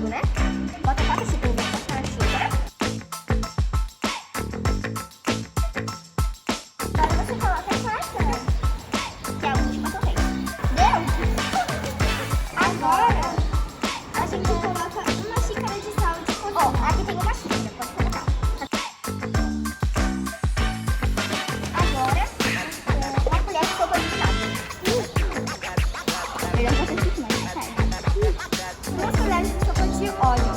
óleo, né? Bota 4 xícaras de açúcar na xícara. Agora você coloca a maçã, que é a última também. Deu? Agora a gente coloca uma xícara de sal de cozinha. Ó, aqui tem uma xícara, pode colocar. Agora, uma colher de sopa de vinagre. Melhor um pouquinho mais, sério. 2 colheres de sopa de óleo.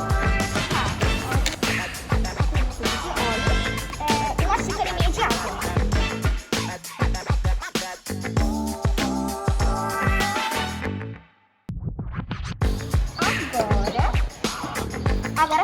E uma xícara e meia de água. Agora